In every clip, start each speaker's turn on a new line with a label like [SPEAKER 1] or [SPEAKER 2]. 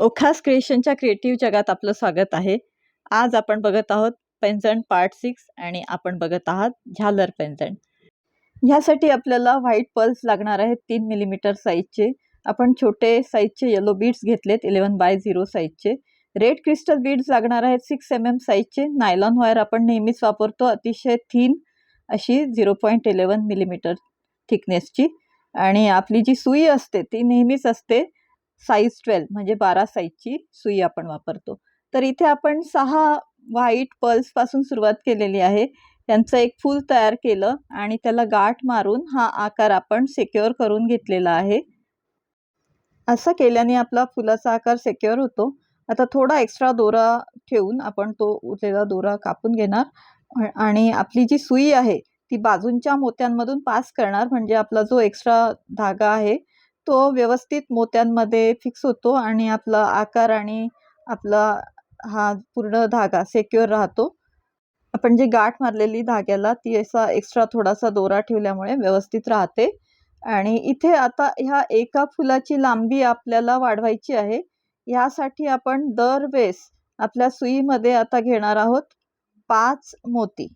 [SPEAKER 1] ओखास क्रिएशनच्या creative जगात आपलं स्वागत आहे. आज आपण बघत आहोत पैंजण पार्ट 6 आणि आपण बघत आहात झालर पैंजण. ह्यासाठी आपल्याला व्हाईट पर्ल्स लागणार आहेत 3 मिलीमीटर साईजचे. आपण छोटे साईजचे येलो बीड्स घेतलेत 11x0 साईजचे. रेड क्रिस्टल बीड्स लागणार आहेत 6 mm साईजचे. नायलॉन वायर आपण नेहमीच वापरतो, अतिशय थिन अशी 0.11 मिलीमीटर थिकनेसची. आणि आपली जी सुई असते ती नेहमीच असते साईज 12 म्हणजे 12 साईजची सुई आपण वापरतो. तर इथे आपण 6 व्हाईट पर्ल्स पासून सुरुवात केलेली आहे. त्यांचं एक फूल तयार केलं आणि त्याला गाठ मारून हा आकार आपण सिक्युअर करून घेतलेला आहे. असं केल्याने आपला फुलाचा आकार सिक्युअर होतो. आता थोडा एक्स्ट्रा दोरा ठेवून आपण तो उरलेला दोरा कापून घेणार आणि आपली जी सुई आहे ती बाजूंच्या मोत्यांमधून पास करणार, म्हणजे आपला जो एक्स्ट्रा धागा आहे तो व्यवस्थित मोत्यांमध्ये फिक्स होतो आणि आपला आकार आणि आपला हा पूर्ण धागा सिक्युअर राहतो. आपण जी गाठ मारलेली धाग्याला ती असा एक्स्ट्रा थोडासा दोरा ठेवल्यामुळे व्यवस्थित राहते. आणि इथे आता ह्या एका फुलाची लांबी आपल्याला वाढवायची आहे. यासाठी आपण दरवेळेस आपल्या सुईमध्ये आता घेणार आहोत 5 मोती.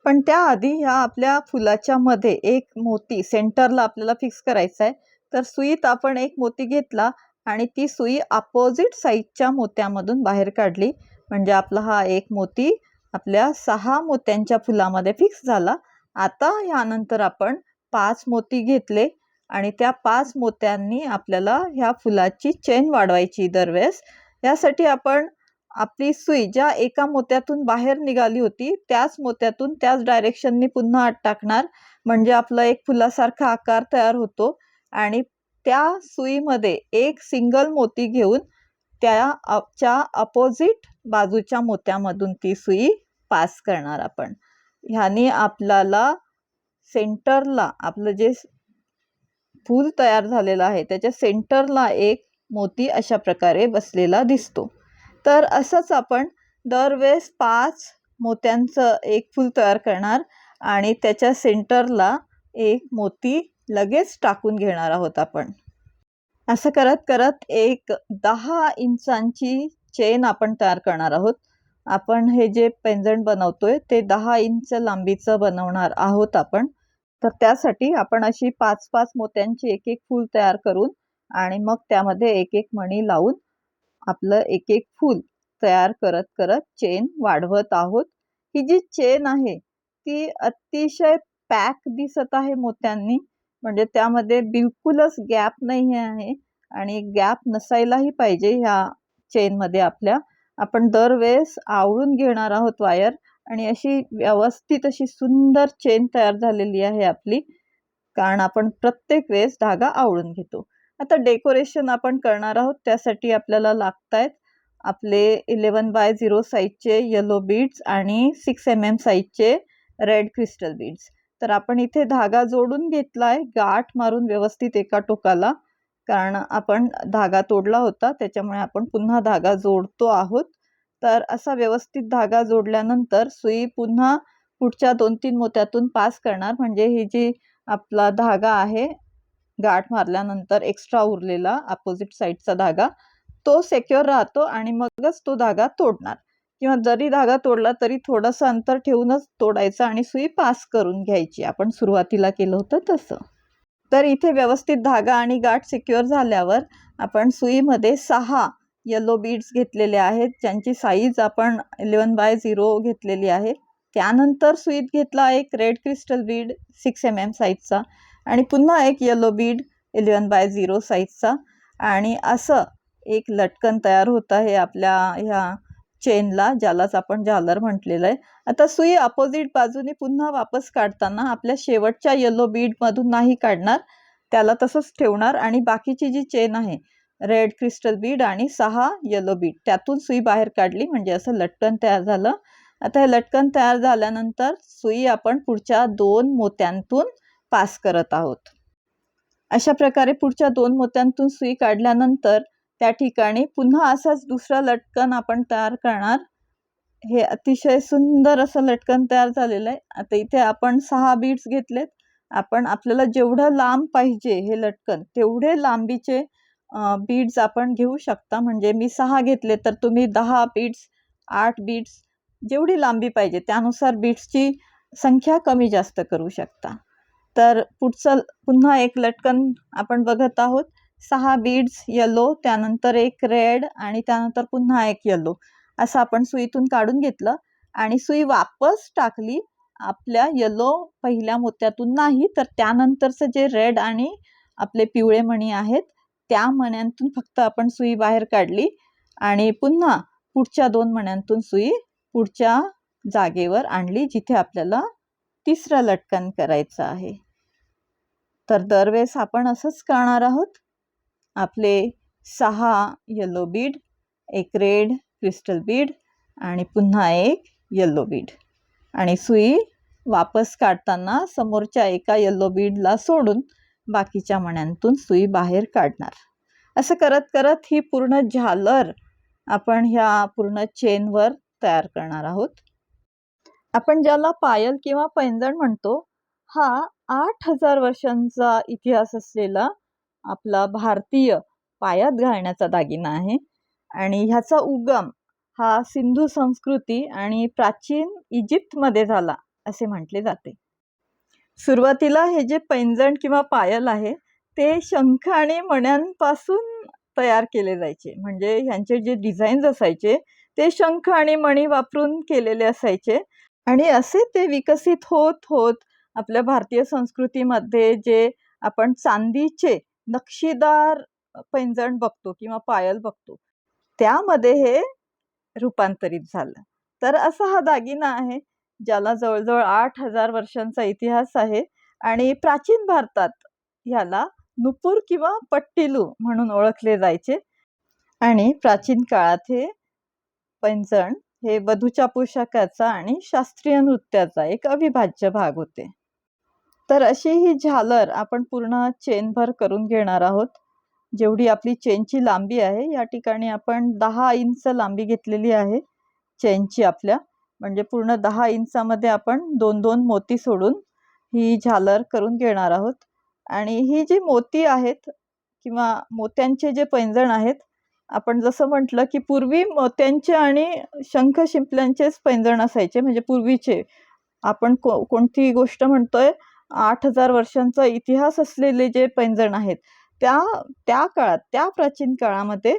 [SPEAKER 1] पण त्याआधी ह्या आपल्या फुलाच्या मध्ये एक मोती सेंटरला आपल्याला फिक्स करायचा आहे. तर सुईत आपण एक मोती घेतला आणि ती सुई अपोजिट साईडच्या मोत्यामधून बाहेर काढली, म्हणजे आपला हा एक मोती आपल्या 6 मोत्यांच्या फुलामध्ये फिक्स झाला. आता यानंतर आपण 5 मोती घेतले आणि त्या 5 मोत्यांनी आपल्याला ह्या फुलाची चेन वाढवायची दरवेळेस. यासाठी आपण आपली सुई ज्या एका मोत्यातून बाहेर निघाली होती त्याच मोत्यातून त्याच डायरेक्शननी पुन्हा आत टाकणार, म्हणजे आपला एक फुलासारखा आकार तयार होतो. आणि त्या सुईमध्ये एक सिंगल मोती घेऊन त्याच्या अपोजिट बाजूच्या मोत्यामधून ती सुई पास करणार आपण. ह्याने आपल्याला सेंटरला आपलं जे फूल तयार झालेलं आहे त्याच्या सेंटरला एक मोती अशा प्रकारे बसलेला दिसतो. तर असंच आपण दरवेळेस 5 मोत्यांचं एक फूल तयार करणार आणि त्याच्या सेंटरला एक मोती लगेच टाकून घेणार आहोत आपण. असं करत करत एक 10 इंचांची चेन आपण तयार करणार आहोत. आपण हे जे पैंजण बनवतोय ते 10 इंच लांबीचं बनवणार आहोत आपण. तर त्यासाठी आपण अशी 5-5 मोत्यांची एक एक फूल तयार करून आणि मग त्यामध्ये एक एक मणी लावून आपलं एक एक फूल तयार करत करत चेन वाढवत आहोत. ही जी चेन आहे ती अतिशय पॅक दिसत आहे मोत्यांनी, म्हणजे त्यामध्ये बिलकुलच गॅप नाही आहे आणि गॅप नसायलाही पाहिजे ह्या चेनमध्ये आपल्या. आपण दरवेळेस आवळून घेणार आहोत वायर आणि अशी व्यवस्थित अशी सुंदर चेन तयार झालेली आहे आपली, कारण आपण प्रत्येक वेळेस धागा आवळून घेतो. आता डेकोरेशन आपण करणार आहोत. त्यासाठी आपल्याला लागतायत आपले 11x0 साईजचे येलो बीड्स आणि 6 mm साईजचे रेड क्रिस्टल बीड्स. तर आपण इथे धागा जोडून घेतलाय गाठ मारून व्यवस्थित एका टोकाला, कारण आपण धागा तोडला होता त्याच्यामुळे आपण पुन्हा धागा जोडतो आहोत. तर असा व्यवस्थित धागा जोडल्यानंतर सुई पुन्हा पुढच्या 2-3 मोत्यातून पास करणार, म्हणजे ही जी आपला धागा आहे गाठ मारल्यानंतर एक्स्ट्रा उरलेला अपोजिट साईडचा धागा तो सिक्युअर राहतो आणि मगच तो धागा तोडणार. किंवा जरी धागा तोडला तरी थोडंसं अंतर ठेवूनच तोडायचं आणि सुई पास करून घ्यायची, आपण सुरुवातीला केलं होतं तसं. तर इथे व्यवस्थित धागा आणि गाठ सिक्युअर झाल्यावर आपण सुईमध्ये 6 येलो बीड्स घेतलेले आहेत, ज्यांची साईज आपण 11x0 घेतलेली आहे. त्यानंतर सुईत घेतला एक रेड क्रिस्टल बीड 6 mm साईजचा आणि पुन्हा एक येलो बीड 11x0 साईजचा. आणि असं एक लटकन तयार होत आहे आपल्या ह्या चेनला, ज्यालाच आपण झालर म्हटलेलं आहे. आता सुई अपोजिट बाजूने पुन्हा वापस काढताना आपल्या शेवटच्या येलो बीडमधून नाही काढणार, त्याला तसंच ठेवणार आणि बाकीची जी चेन आहे रेड क्रिस्टल बीड आणि 6 येलो बीड त्यातून सुई बाहेर काढली, म्हणजे असं लटकन तयार झालं. आता हे लटकन तयार झाल्यानंतर सुई आपण पुढच्या 2 मोत्यांतून पास करत आहोत. अशा प्रकारे पुढच्या 2 मोत्यांतून सुई काढल्यानंतर त्या ठिकाणी पुन्हा असाच दुसरा लटकन आपण तयार करणार. हे अतिशय सुंदर असं लटकन तयार झालेलं आहे. आता इथे आपण 6 बीड्स घेतलेत. आपण आपल्याला जेवढं लांब पाहिजे हे लटकन तेवढे लांबीचे बीड्स आपण घेऊ शकता. म्हणजे मी 6 घेतले तर तुम्ही 10 बीड्स, 8 बीड्स जेवढी लांबी पाहिजे त्यानुसार बीड्सची संख्या कमी जास्त करू शकता. तर पुढचं पुन्हा एक लटकन आपण बघत आहोत. 6 बीड्स येलो, त्यानंतर एक रेड आणि त्यानंतर पुन्हा एक येलो असं आपण सुईतून काढून घेतलं आणि सुई वापस टाकली आपल्या येलो पहिल्या मोत्यातून नाही, तर त्यानंतरचं जे रेड आणि आपले पिवळे मणी आहेत त्या मण्यांतून फक्त आपण सुई बाहेर काढली आणि पुन्हा पुढच्या 2 मण्यांतून सुई पुढच्या जागेवर आणली जिथे आपल्याला तिसरं लटकन करायचं आहे. तर दरवेळेस आपण असंच करणार आहोत. आपले 6 येलो बीड, एक रेड क्रिस्टल बीड आणि पुन्हा एक येलो बीड आणि सुई वापस काढताना समोरच्या एका येलो बीडला सोडून बाकीच्या मण्यांतून सुई बाहेर काढणार. असं करत करत ही पूर्ण झालर आपण ह्या पूर्ण चेनवर तयार करणार आहोत. आपण ज्याला पायल किंवा पैंजण म्हणतो, हा 8000 वर्षांचा इतिहास असलेला आपला भारतीय पायात घालण्याचा दागिना आहे आणि ह्याचा उगम हा सिंधू संस्कृती आणि प्राचीन इजिप्तमध्ये झाला असे म्हटले जाते. सुरुवातीला हे जे पैंजण किंवा पायल आहे ते शंख आणि मण्यांपासून तयार केले जायचे. म्हणजे ह्यांचे जे डिझाईन्स असायचे ते शंख आणि मणी वापरून केलेले असायचे आणि असे ते विकसित होत होत आपल्या भारतीय संस्कृतीमध्ये जे आपण चांदीचे नक्षीदार पैंजण बघतो किंवा पायल बघतो त्यामध्ये हे रूपांतरित झालं. तर असा हा दागिना आहे ज्याला जवळजवळ 8000 वर्षांचा इतिहास आहे आणि प्राचीन भारतात ह्याला नुपूर किंवा पट्टिलू म्हणून ओळखले जायचे आणि प्राचीन काळात हे पैंजण हे वधूच्या पोशाखाचा आणि शास्त्रीय नृत्याचा एक अविभाज्य भाग होते. तर अशी ही झालर आपण पूर्ण चेनभर करून घेणार आहोत. जेवढी आपली चेनची लांबी आहे या ठिकाणी आपण 10 इंच लांबी घेतलेली आहे चेनची आपल्या. म्हणजे पूर्ण 10 इंचामध्ये आपण 2-2 मोती सोडून ही झालर करून घेणार आहोत. आणि ही जी मोती आहेत किंवा मोत्यांचे जे पैंजण आहेत, आपण जसं म्हटलं की पूर्वी मोत्यांचे आणि शंख शिंपल्यांचेच पैंजण असायचे. म्हणजे पूर्वीचे आपण कोणती गोष्ट म्हणतोय 8000 वर्षांचा इतिहास असलेले जे पैंजण आहेत त्या काळात, त्या प्राचीन काळामध्ये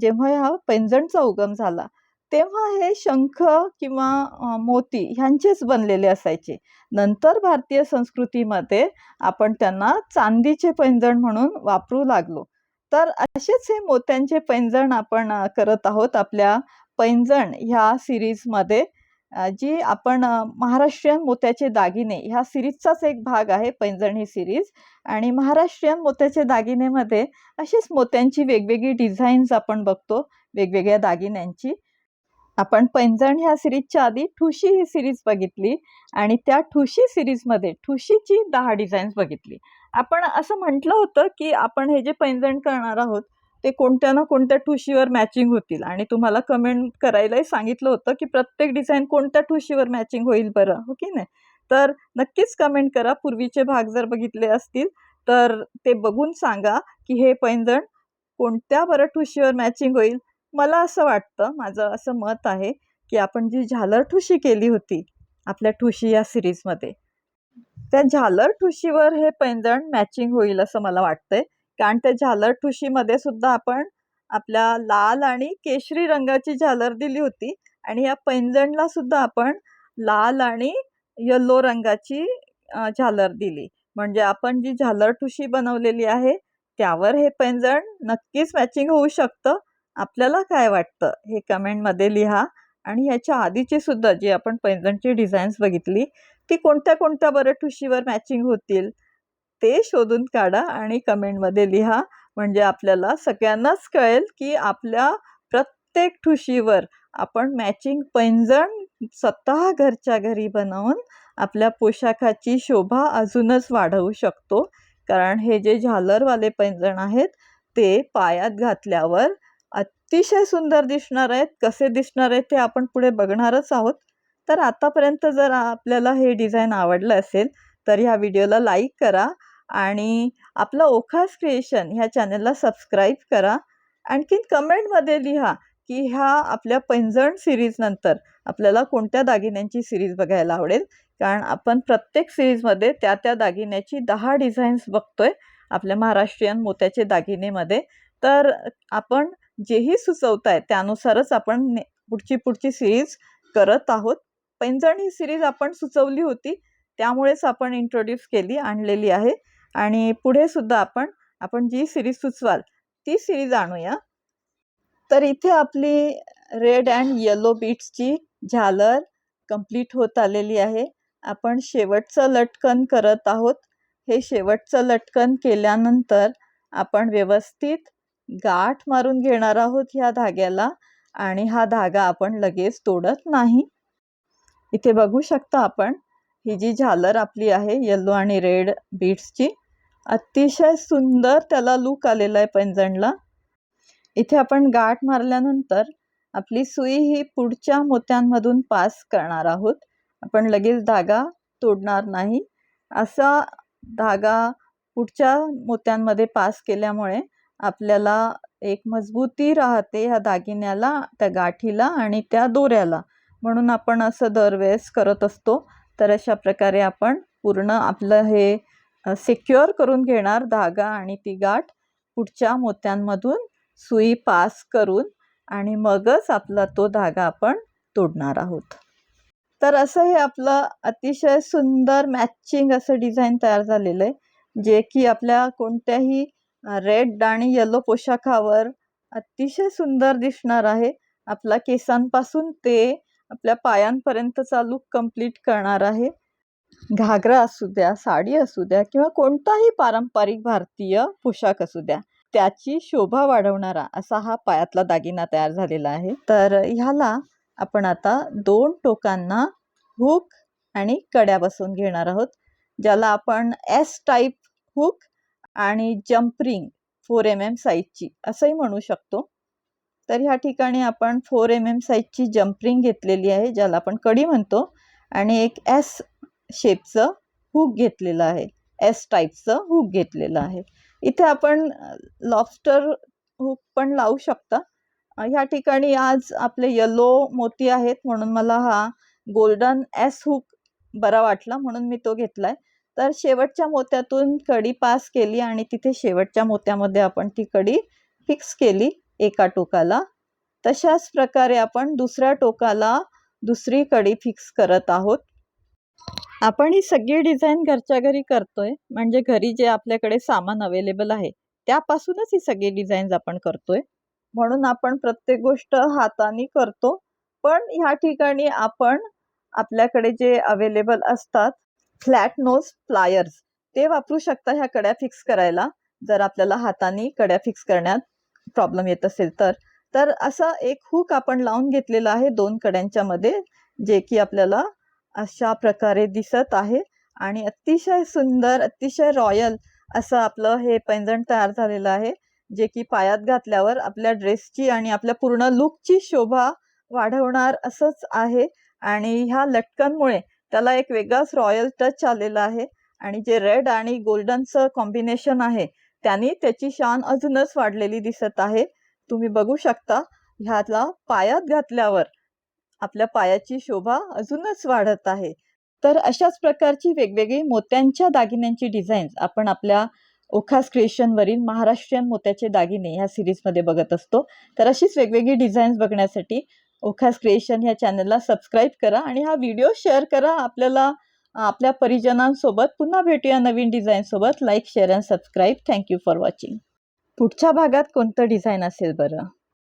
[SPEAKER 1] जेव्हा हा पैंजणचा उगम झाला तेव्हा हे शंख किंवा मोती ह्यांचेच बनलेले असायचे. नंतर भारतीय संस्कृतीमध्ये आपण त्यांना चांदीचे पैंजण म्हणून वापरू लागलो. तर असेच हे मोत्यांचे पैंजण आपण करत आहोत आपल्या पैंजण ह्या सिरीजमध्ये. जी आपण महाराष्ट्रीयन मोत्याचे दागिने ह्या सिरीजचाच एक भाग आहे पैंजण ही सिरीज. आणि महाराष्ट्रीयन मोत्याचे दागिनेमध्ये अशीच मोत्यांची वेगवेगळी डिझाईन्स आपण बघतो, वेगवेगळ्या दागिन्यांची. आपण पैंजण ह्या सिरीजच्या आधी ठुशी ही सिरीज बघितली आणि त्या ठुशी सिरीजमध्ये ठुशीची 10 डिझाईन्स बघितली. आपण असं म्हटलं होतं की आपण हे जे पैंजण करणार आहोत ते कोणत्या ना कोणत्या ठुशीवर मॅचिंग होतील आणि तुम्हाला कमेंट करायलाही सांगितलं होतं की प्रत्येक डिझाईन कोणत्या ठुशीवर मॅचिंग होईल बरं, हो की नाही. तर नक्कीच कमेंट करा. पूर्वीचे भाग जर बघितले असतील तर ते बघून सांगा की हे पैंजण कोणत्या बरं ठुशीवर मॅचिंग होईल. मला असं वाटतं, माझं असं मत आहे की आपण जी झालर ठुशी केली होती आपल्या ठुशी या सिरीजमध्ये त्या झालर ठुशीवर हे पैंजण मॅचिंग होईल असं मला वाटतंय. कारण त्या झालर ठुशीमध्ये सुद्धा आपण आपल्या लाल आणि केशरी रंगाची झालर दिली होती आणि या पैंजणला सुद्धा आपण लाल आणि येलो रंगाची झालर दिली. म्हणजे आपण जी झालर ठुशी बनवलेली आहे त्यावर हे पैंजण नक्कीच मॅचिंग होऊ शकतं. आपल्याला काय वाटतं हे कमेंटमध्ये लिहा. आणि ह्याच्या आधीची सुद्धा जी आपण पैंजणची डिझाईन्स बघितली ती कोणत्या कोणत्या बरं ठुशीवर मॅचिंग होतील ते शोधून काढा आणि कमेंटमध्ये लिहा. म्हणजे आपल्याला सगळ्यांनाच कळेल की आपल्या प्रत्येक ठुशीवर आपण मॅचिंग पैंजण स्वतः घरच्या घरी बनवून आपल्या पोशाखाची शोभा अजूनच वाढवू शकतो. कारण हे जे झालरवाले पैंजण आहेत ते पायात घातल्यावर अतिशय सुंदर दिसणार आहेत. कसे दिसणार आहेत ते आपण पुढे बघणारच आहोत. तर आतापर्यंत जर आपल्याला हे डिझाईन आवडलं असेल तर ह्या व्हिडिओला लाईक करा आणि आपलं ओखास क्रिएशन ह्या चॅनलला सबस्क्राईब करा. आणखीन कमेंटमध्ये लिहा की ह्या आपल्या पैंजण सिरीजनंतर आपल्याला कोणत्या दागिन्यांची सिरीज बघायला आवडेल. कारण आपण प्रत्येक सिरीजमध्ये त्या दागिन्याची 10 डिझाईन्स बघतोय आपल्या महाराष्ट्रीयन मोत्याचे दागिनेमध्ये. तर आपण जेही सुचवताय त्यानुसारच आपण पुढची सिरीज करत आहोत. पैंजण ही सिरीज आपण सुचवली होती, त्यामुळेच आपण इंट्रोड्यूस आणलेली आहे. आणि पुढे सुद्धा आपण जी सिरीज सुचवाल ती सिरीज आणूया. तर इथे आपली रेड अँड येलो बीट्सची झालर कंप्लीट होत आलेली आहे. आपण शेवटचं लटकन करत आहोत. हे शेवटचं लटकन केल्यानंतर आपण व्यवस्थित गाठ मारून घेणार आहोत ह्या धाग्याला आणि हा धागा आपण लगेच तोडत नाही. इथे बघू शकता आपण ही जी झालर आपली आहे येलो आणि रेड बीट्सची, अतिशय सुंदर त्याला लुक आलेला आहे पैंजणला. इथे आपण गाठ मारल्यानंतर आपली सुई ही पुढच्या मोत्यांमधून पास करणार आहोत. आपण लगेच धागा तोडणार नाही. असा धागा पुढच्या मोत्यांमध्ये पास केल्यामुळे आपल्याला एक मजबूती राहते ह्या दागिन्याला, त्या गाठीला आणि त्या दोऱ्याला. म्हणून आपण असं दरवेळेस करत असतो. तर अशा प्रकारे आपण पूर्ण आपलं हे सिक्युअर करून घेणार धागा आणि ती गाठ पुढच्या मोत्यांमधून सुई पास करून आणि मगच आपला तो धागा आपण तोडणार आहोत. तर असं हे आपलं अतिशय सुंदर मॅचिंग असं डिझाईन तयार झालेलं आहे, जे की आपल्या कोणत्याही रेड आणि येलो पोशाखावर अतिशय सुंदर दिसणार आहे. आपला केसांपासून ते आपल्या पायांपर्यंतचा लुक कंप्लीट करणार आहे. घागरा असू द्या, साडी असू द्या किंवा कोणताही पारंपरिक भारतीय पोशाख असू द्या, त्याची शोभा वाढवणारा असा हा पायातला दागिना तयार झालेला आहे. तर ह्याला आपण आता 2 टोकांना हुक आणि कड्या बसवून घेणार आहोत, ज्याला आपण एस टाईप हुक आणि जम्प रिंग 4 mm साईजची असंही म्हणू शकतो. तर ह्या ठिकाणी आपण 4 mm साईजची जम्प रिंग घेतलेली आहे, ज्याला आपण कडी म्हणतो, आणि एक एस शेपचं हुक घेतलेलं आहे, एस टाईपचं हुक घेतलेलं आहे. इथे आपण लॉबस्टर हुक पण लावू शकता. ह्या ठिकाणी आज आपले येलो मोती आहेत म्हणून मला हा गोल्डन एस हुक बरा वाटला म्हणून मी तो घेतलाय. तर शेवटच्या मोत्यातून कडी पास केली आणि तिथे शेवटच्या मोत्यामध्ये आपण ती कडी फिक्स केली एका टोकाला. तशाच प्रकारे आपण दुसऱ्या टोकाला दुसरी कडी फिक्स करत आहोत. आपण ही सगळी डिझाईन घरच्या घरी करतोय, म्हणजे घरी जे आपल्याकडे सामान अवेलेबल आहे त्यापासूनच ही सगळी डिझाईन्स आपण करतोय. म्हणून आपण प्रत्येक गोष्ट हाताने करतो. पण ह्या ठिकाणी आपण आपल्याकडे जे अवेलेबल असतात फ्लॅट नोज प्लायर्स ते वापरू शकता ह्या कड्या फिक्स करायला, जर आपल्याला हाताने कड्या फिक्स करण्यात प्रॉब्लेम येत असेल तर. तर असं एक हुक आपण लावून घेतलेला आहे 2 कड्यांच्या मध्ये, जे की आपल्याला अशा प्रकारे दिसत आहे. आणि अतिशय सुंदर, अतिशय रॉयल असं आपलं हे पैंजण तयार झालेलं आहे, जे की पायात घातल्यावर आपल्या ड्रेसची आणि आपल्या पूर्ण लुकची शोभा वाढवणार असंच आहे. आणि ह्या लटकनमुळे त्याला एक वेगळाच रॉयल टच आलेला आहे. आणि जे रेड आणि गोल्डनचं कॉम्बिनेशन आहे त्याने त्याची शान अजूनच वाढलेली दिसत आहे. तुम्ही बघू शकता ह्याला पायात घातल्यावर आपल्या पायाची शोभा अजूनच वाढत आहे. तर अशाच प्रकारची वेगवेगळी मोत्यांच्या दागिन्यांची डिझाईन्स आपण आपल्या ओखास क्रिएशनवरील महाराष्ट्रीयन मोत्याचे दागिने ह्या सिरीजमध्ये बघत असतो. तर अशीच वेगवेगळी डिझाईन्स बघण्यासाठी ओखास क्रिएशन ह्या चॅनलला सबस्क्राईब करा आणि हा व्हिडिओ शेअर करा आपल्या परिजनांसोबत. पुन्हा भेटूया नवीन डिझाईनसोबत. Like, share and subscribe. Thank you for watching. पुढच्या भागात कोणतं डिझाईन असेल बरं?